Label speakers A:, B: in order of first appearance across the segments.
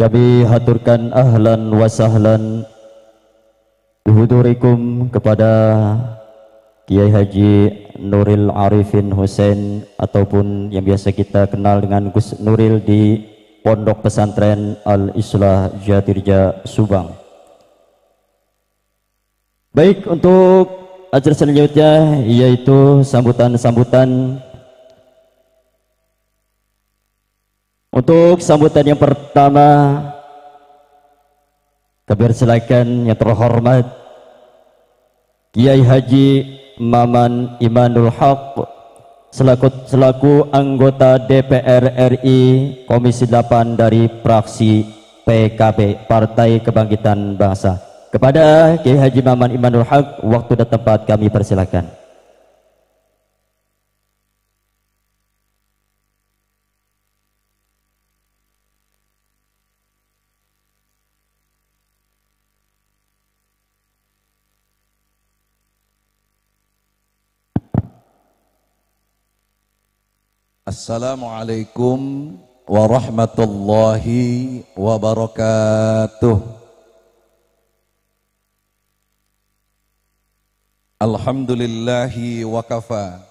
A: Kami haturkan ahlan wa sahlan bihudurikum kepada Kiai Haji Nuril Arifin Hussein ataupun yang biasa kita kenal dengan Gus Nuril di Pondok Pesantren Al-Islah Jatirja Subang. Baik, untuk acara selanjutnya yaitu sambutan-sambutan. Untuk sambutan yang pertama, kami persilakan yang terhormat Kiai Haji Maman Imanul Haq selaku anggota DPR RI Komisi 8 dari fraksi PKB Partai Kebangkitan Bangsa. Kepada Kiai Haji Maman Imanul Haq, waktu dan tempat kami persilakan.
B: Assalamualaikum warahmatullahi wabarakatuh. Alhamdulillahi wa kafa,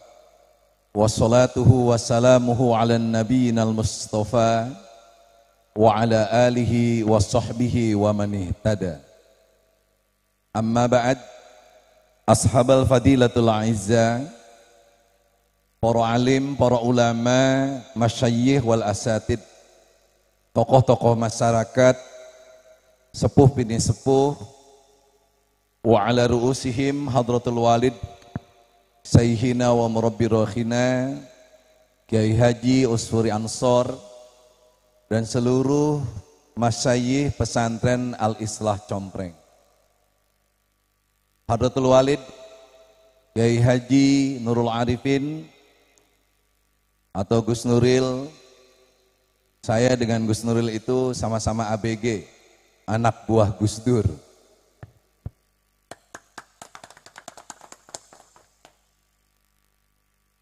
B: wassalatuhu wassalamuhu ala nabiyinal mustafa wa ala alihi wa sahbihi wa man ihtada. Amma ba'd, ashabal fadilatul a'izzah, para alim, para ulama, masyayikh wal asatid, tokoh-tokoh masyarakat, sepuh bini sepuh, wa ala ru'usihim hadratul walid sayyihina wa murabbi rohina Kiai Haji Usfuri Ansor dan seluruh masyayikh pesantren Al-Islah Compreng. Hadratul walid Kiai Haji Nurul Arifin atau Gus Nuril, saya dengan Gus Nuril itu sama-sama ABG, anak buah Gus Dur.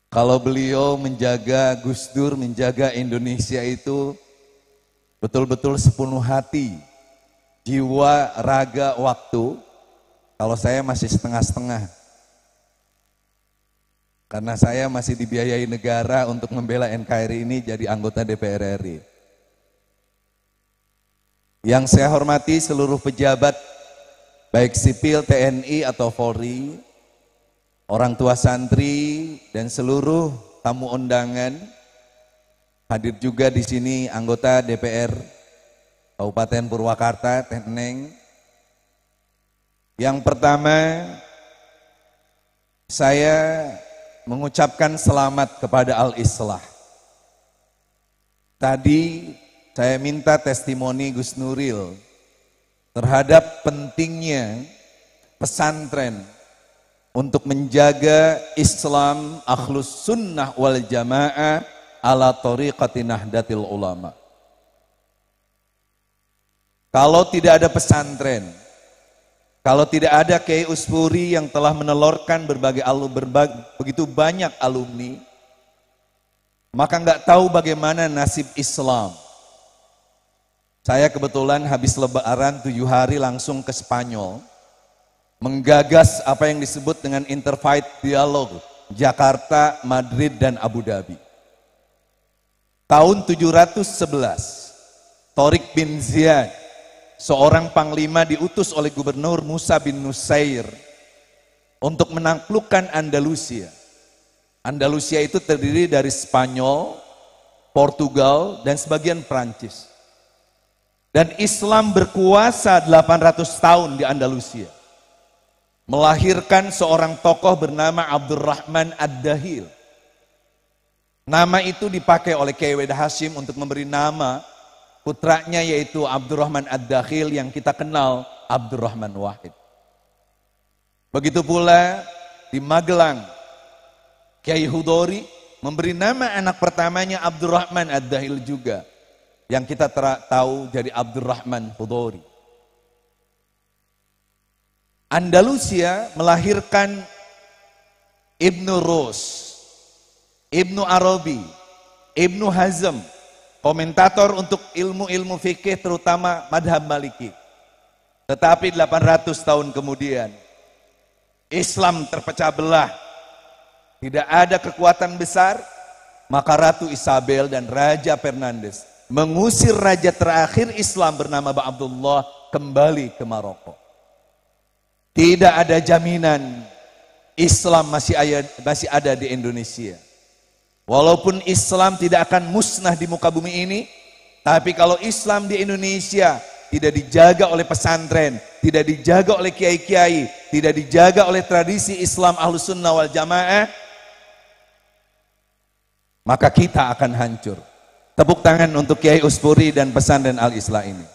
B: Kalau beliau menjaga Gus Dur, menjaga Indonesia itu betul-betul sepenuh hati, jiwa, raga, waktu. Kalau saya masih setengah-setengah. Karena saya masih dibiayai negara untuk membela NKRI ini jadi anggota DPR RI. Yang saya hormati seluruh pejabat, baik sipil, TNI atau Polri, orang tua santri, dan seluruh tamu undangan. Hadir juga di sini anggota DPR Kabupaten Purwakarta, Teneng. Yang pertama, saya mengucapkan selamat kepada Al-Islah. Tadi saya minta testimoni Gus Nuril terhadap pentingnya pesantren untuk menjaga Islam akhlus sunnah wal jamaah ala tariqati nahdatil ulama. Kalau tidak ada pesantren, kalau tidak ada Kiai Usfuri yang telah menelurkan begitu banyak alumni, maka nggak tahu bagaimana nasib Islam. Saya kebetulan habis lebaran 7 hari langsung ke Spanyol, menggagas apa yang disebut dengan Interfaith Dialogue, Jakarta, Madrid, dan Abu Dhabi. Tahun 711, Tariq bin Ziyad, seorang panglima diutus oleh Gubernur Musa bin Nusair untuk menaklukkan Andalusia. Andalusia itu terdiri dari Spanyol, Portugal, dan sebagian Prancis. Dan Islam berkuasa 800 tahun di Andalusia. Melahirkan seorang tokoh bernama Abdurrahman Ad-Dahil. Nama itu dipakai oleh Kiai Weda Hashim untuk memberi nama putranya, yaitu Abdurrahman Ad-Dakhil yang kita kenal Abdurrahman Wahid. Begitu pula di Magelang, Kiai Hudori memberi nama anak pertamanya Abdurrahman Ad-Dakhil juga, yang kita tahu jadi Abdurrahman Hudori. Andalusia melahirkan Ibnu Rus, Ibnu Arabi, Ibnu Hazm, komentator untuk ilmu-ilmu fikih terutama madhab Maliki. Tetapi 800 tahun kemudian Islam terpecah belah, tidak ada kekuatan besar, maka Ratu Isabel dan Raja Fernandes mengusir raja terakhir Islam bernama Abdullah kembali ke Maroko. Tidak ada jaminan Islam masih ada di Indonesia. Walaupun Islam tidak akan musnah di muka bumi ini, tapi kalau Islam di Indonesia tidak dijaga oleh pesantren, tidak dijaga oleh kiai-kiai, tidak dijaga oleh tradisi Islam Ahlus Sunnah wal Jamaah, maka kita akan hancur. Tepuk tangan untuk Kiai Uspuri dan pesantren Al-Islah ini.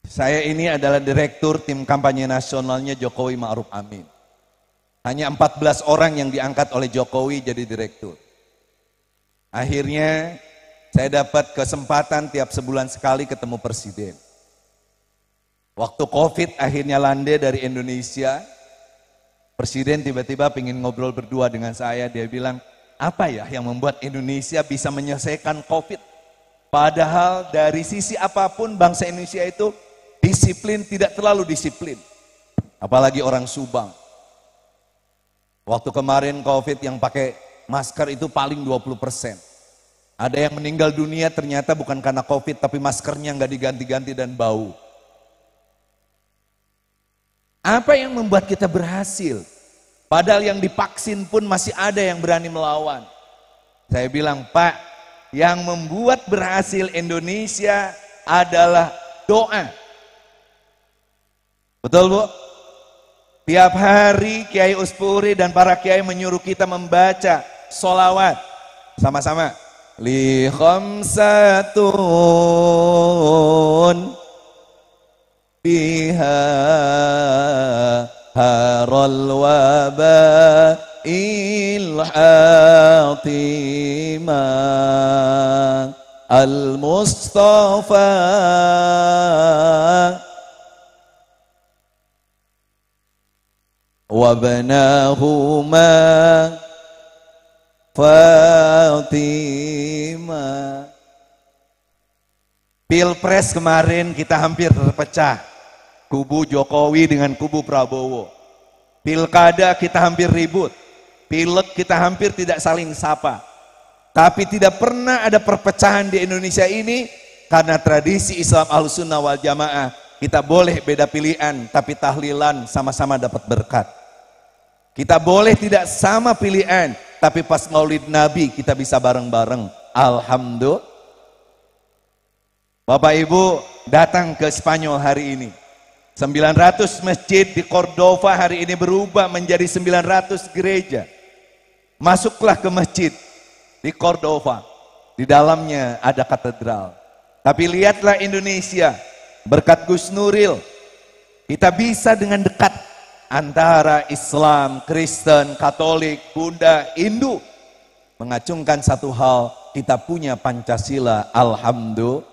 B: Saya ini adalah direktur tim kampanye nasionalnya Jokowi Ma'ruf Amin. Hanya 14 orang yang diangkat oleh Jokowi jadi direktur. Akhirnya saya dapat kesempatan tiap sebulan sekali ketemu presiden. Waktu Covid akhirnya landai dari Indonesia, presiden tiba-tiba pengen ngobrol berdua dengan saya. Dia bilang, apa ya yang membuat Indonesia bisa menyelesaikan Covid? Padahal dari sisi apapun bangsa Indonesia itu disiplin, tidak terlalu disiplin. Apalagi orang Subang. Waktu kemarin Covid yang pakai masker itu paling 20%. Ada yang meninggal dunia ternyata bukan karena Covid, tapi maskernya nggak diganti-ganti dan bau. Apa yang membuat kita berhasil? Padahal yang divaksin pun masih ada yang berani melawan. Saya bilang, Pak, yang membuat berhasil Indonesia adalah doa. Betul, Bu? Tiap hari Kiai Uspuri dan para kiai menyuruh kita membaca sholawat. Sama-sama. Li khamsatun biha haral waba'il hatima al-mustafa wabnahuma Fatima. Pilpres kemarin kita hampir terpecah, kubu Jokowi dengan kubu Prabowo. Pilkada kita hampir ribut, pilek kita hampir tidak saling sapa. Tapi tidak pernah ada perpecahan di Indonesia ini karena tradisi Islam Ahlus Sunnah wal Jamaah. Kita boleh beda pilihan, tapi tahlilan sama-sama dapat berkat. Kita boleh tidak sama pilihan, tapi pas Maulid Nabi kita bisa bareng-bareng. Alhamdulillah. Bapak Ibu datang ke Spanyol hari ini. 900 masjid di Cordova hari ini berubah menjadi 900 gereja. Masuklah ke masjid di Cordova. Di dalamnya ada katedral. Tapi lihatlah Indonesia, berkat Gus Nuril, kita bisa dengan dekat antara Islam, Kristen, Katolik, Buddha, Hindu mengacungkan satu hal, kita punya Pancasila. Alhamdulillah.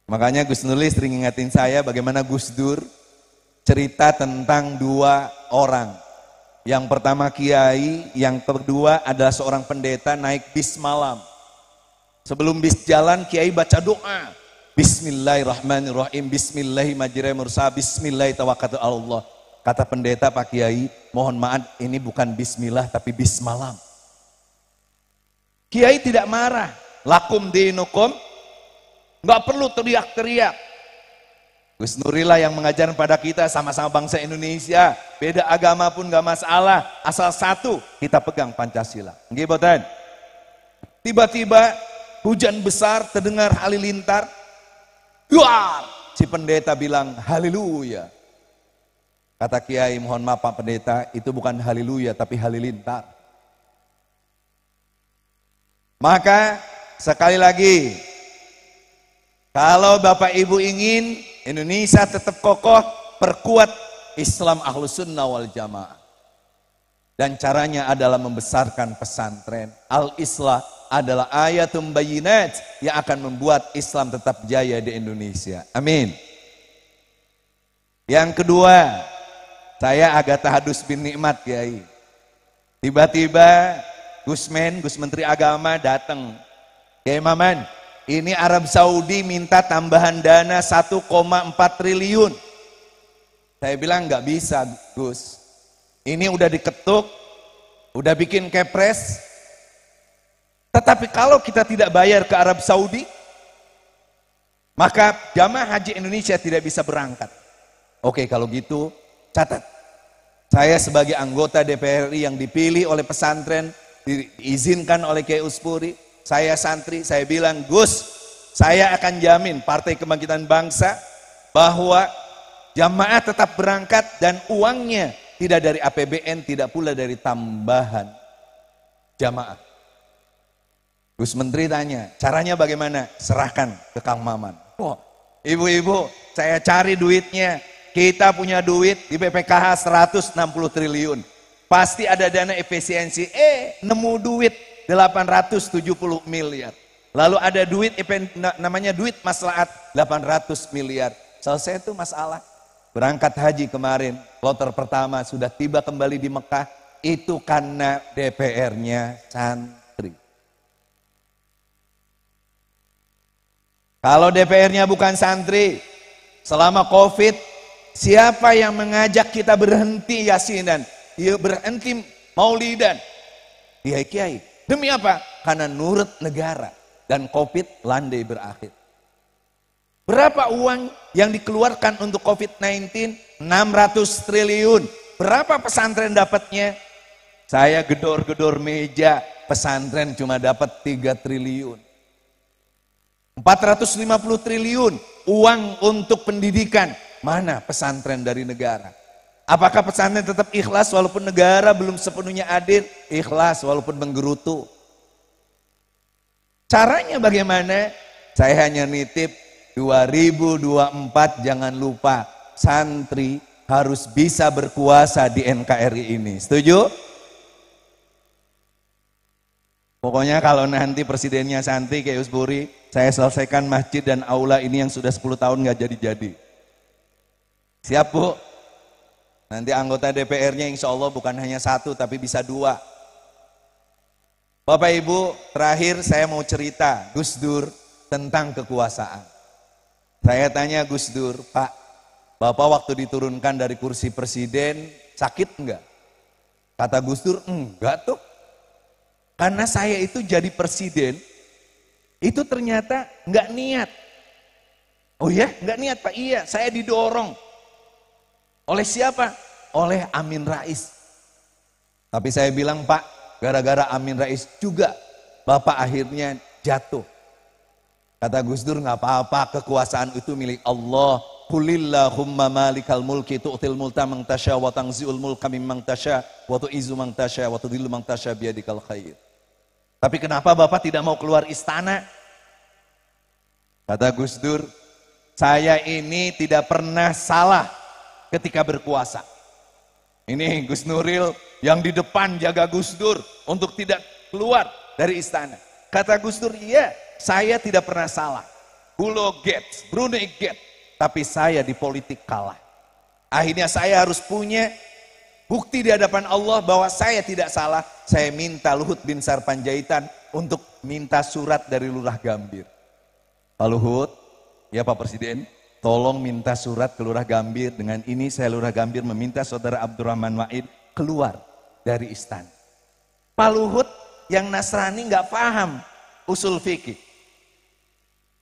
B: Makanya Gus Nuril sering ingatin saya bagaimana Gus Dur cerita tentang dua orang. Yang pertama kiai, yang kedua adalah seorang pendeta naik bis malam. Sebelum bis jalan, kiai baca doa. Bismillahirrahmanirrahim, Bismillahirrahmanirrahim, Bismillahirrahmanirrahim. Kata pendeta, Pak Kiai, mohon maaf ini bukan bismillah tapi bis malam. Kiai tidak marah. Lakum dinukum, nggak perlu teriak-teriak. Gus Nurilah yang mengajar pada kita, sama-sama bangsa Indonesia, beda agama pun nggak masalah, asal satu kita pegang Pancasila. Nggih, tiba-tiba hujan besar terdengar halilintar. Wah, si pendeta bilang haleluya. Kata Kiai, mohon maaf Pak Pendeta, itu bukan haleluya tapi halilintar. Maka sekali lagi, kalau Bapak Ibu ingin Indonesia tetap kokoh, perkuat Islam Ahlus Sunnah wal Jamaah. Dan caranya adalah membesarkan pesantren. Al-Islah adalah ayatum bayinat yang akan membuat Islam tetap jaya di Indonesia. Amin. Yang kedua, saya agak tahadus bin nikmat, Kiai. Tiba-tiba Gus Menteri Agama datang. Kiai Maman, ini Arab Saudi minta tambahan dana 1,4 triliun. Saya bilang nggak bisa Gus. Ini udah diketuk, udah bikin kepres. Tetapi kalau kita tidak bayar ke Arab Saudi, maka jamaah haji Indonesia tidak bisa berangkat. Oke, kalau gitu catat. Saya sebagai anggota DPR RI yang dipilih oleh pesantren, diizinkan oleh Kiai Uspuri, saya santri, saya bilang, Gus, saya akan jamin Partai Kebangkitan Bangsa bahwa jamaah tetap berangkat dan uangnya tidak dari APBN, tidak pula dari tambahan jamaah. Gus Menteri tanya, caranya bagaimana? Serahkan ke Kang Maman. Oh, ibu-ibu, saya cari duitnya. Kita punya duit di BPKH 160 triliun. Pasti ada dana efisiensi. Nemu duit 870 miliar. Lalu ada duit namanya duit maslahat 800 miliar. Selesai itu masalah. Berangkat haji kemarin, kloter pertama sudah tiba kembali di Mekah. Itu karena DPR-nya santri. Kalau DPR-nya bukan santri, selama COVID, siapa yang mengajak kita berhenti yasinan, berhenti maulidan? Kiai-kiai. Demi apa? Karena nurut negara dan COVID landai berakhir. Berapa uang yang dikeluarkan untuk COVID-19? 600 triliun. Berapa pesantren dapatnya? Saya gedor-gedor meja, pesantren cuma dapat 3 triliun. 450 triliun uang untuk pendidikan. Mana pesantren dari negara? Apakah pesantren tetap ikhlas walaupun negara belum sepenuhnya hadir? Ikhlas walaupun menggerutu. Caranya bagaimana? Saya hanya nitip 2024 jangan lupa santri harus bisa berkuasa di NKRI ini. Setuju? Pokoknya kalau nanti presidennya santri kayak Uspuri, saya selesaikan masjid dan aula ini yang sudah 10 tahun nggak jadi-jadi. Siap Bu? Nanti anggota DPR-nya insya Allah bukan hanya 1 tapi bisa 2. Bapak Ibu, terakhir saya mau cerita Gus Dur tentang kekuasaan. Saya tanya Gus Dur, Pak, Bapak waktu diturunkan dari kursi presiden sakit enggak? Kata Gus Dur, enggak tuh. Karena saya itu jadi presiden, itu ternyata enggak niat. Oh ya, enggak niat Pak, iya saya didorong. Oleh siapa? Oleh Amin Rais. Tapi saya bilang Pak, gara-gara Amin Rais juga Bapak akhirnya jatuh. Kata Gus Dur, nggak apa-apa, kekuasaan itu milik Allah. Qulillahumma malikal mulki tu'til multa man tasya wa tanzi'ul mulka mimman tasya wa tu'izzu man tasya wa tudhillu man tasya biyadikal khair. Tapi kenapa Bapak tidak mau keluar istana? Kata Gus Dur, saya ini tidak pernah salah ketika berkuasa. Ini Gus Nuril yang di depan jaga Gus Dur untuk tidak keluar dari istana. Kata Gus Dur, iya saya tidak pernah salah. Bulo Gates, Brunei Gates, tapi saya di politik kalah. Akhirnya saya harus punya bukti di hadapan Allah bahwa saya tidak salah. Saya minta Luhut bin Sarpanjaitan untuk minta surat dari Lurah Gambir. Pak Luhut, ya Pak Presiden, tolong minta surat ke Lurah Gambir. Dengan ini saya Lurah Gambir meminta saudara Abdurrahman Wahid keluar dari istana. Pak Luhut yang Nasrani nggak paham usul fikih.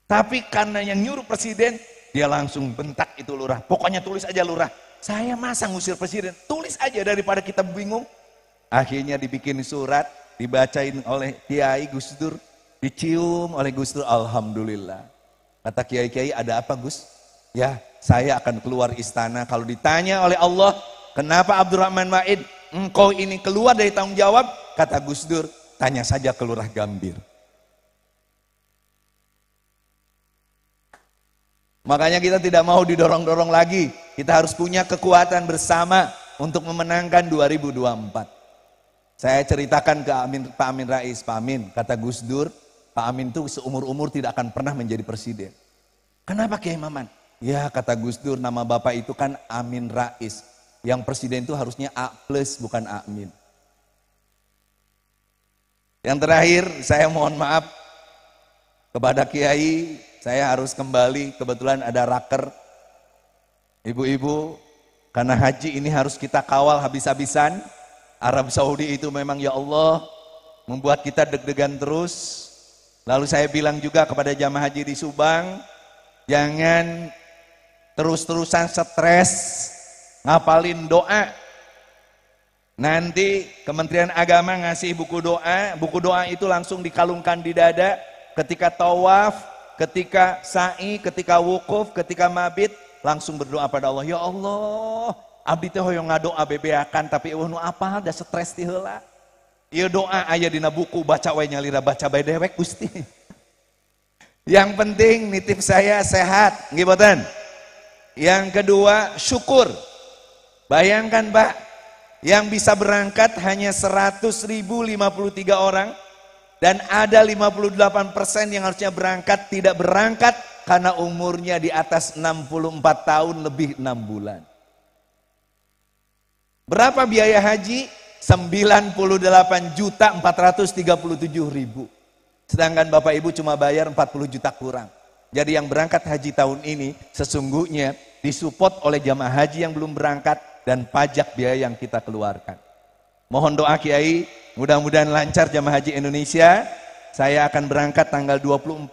B: Tapi karena yang nyuruh presiden, dia langsung bentak itu lurah. Pokoknya tulis aja lurah. Saya masa ngusir presiden? Tulis aja daripada kita bingung. Akhirnya dibikin surat, dibacain oleh Kiai Gus Dur, dicium oleh Gus Dur. Alhamdulillah. Kata Kiai-Kiai, ada apa Gus? Ya, saya akan keluar istana. Kalau ditanya oleh Allah, kenapa Abdurrahman Wahid, engkau ini keluar dari tanggung jawab? Kata Gus Dur, tanya saja ke Lurah Gambir. Makanya kita tidak mau didorong-dorong lagi. Kita harus punya kekuatan bersama untuk memenangkan 2024. Saya ceritakan ke Pak Amin Rais, Pak Amin, kata Gus Dur, Pak Amin itu seumur-umur tidak akan pernah menjadi presiden. Kenapa Kiai Maman? Ya kata Gus Dur, nama Bapak itu kan Amin Rais. Yang presiden itu harusnya A+ bukan Amin. Yang terakhir, saya mohon maaf kepada Kiai, saya harus kembali, kebetulan ada raker. Ibu-ibu, karena haji ini harus kita kawal habis-habisan. Arab Saudi itu memang ya Allah, membuat kita deg-degan terus. Lalu saya bilang juga kepada jamaah haji di Subang, jangan terus-terusan stres, ngapalin doa. Nanti Kementerian Agama ngasih buku doa itu langsung dikalungkan di dada. Ketika tawaf, ketika sa'i, ketika wukuf, ketika mabit, langsung berdoa pada Allah. Ya Allah, abdi teh hoyong ngadoa bebeakan tapi nu apa da stres ti heula. Ieu doa aya dina buku, baca we nyalira baca bae dewek Gusti. Yang penting nitip saya sehat, nggih boten? Yang kedua, syukur. Bayangkan, Pak, yang bisa berangkat hanya 100.053 orang. Dan ada 58% yang harusnya berangkat tidak berangkat karena umurnya di atas 64 tahun lebih 6 bulan. Berapa biaya haji? 98.437.000. Sedangkan Bapak Ibu cuma bayar 40 juta kurang. Jadi yang berangkat haji tahun ini sesungguhnya disupport oleh jamaah haji yang belum berangkat dan pajak biaya yang kita keluarkan. Mohon doa Kiai, mudah-mudahan lancar jamaah haji Indonesia. Saya akan berangkat tanggal 24,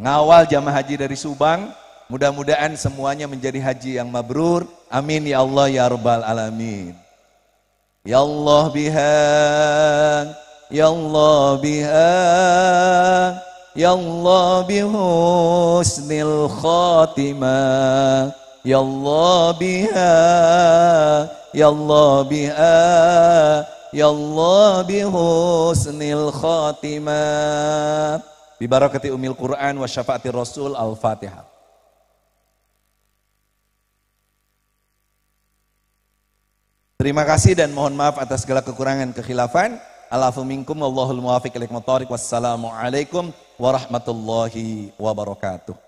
B: ngawal jamaah haji dari Subang. Mudah-mudahan semuanya menjadi haji yang mabrur. Amin ya Allah ya Rabbal Alamin. Ya Allah biha, ya Allah biha, ya Allah bihusnil khatimah. Ya Allah biha, ya Allah biha, ya Allah bihusnil khatimah. Bibarakati umil Quran wa syafaati Rasul. Al-Fatihah. Terima kasih dan mohon maaf atas segala kekurangan kekhilafan. Alafu minkum wallahul muwafiq ila aqwamit thoriq. Wassalamualaikum warahmatullahi wabarakatuh.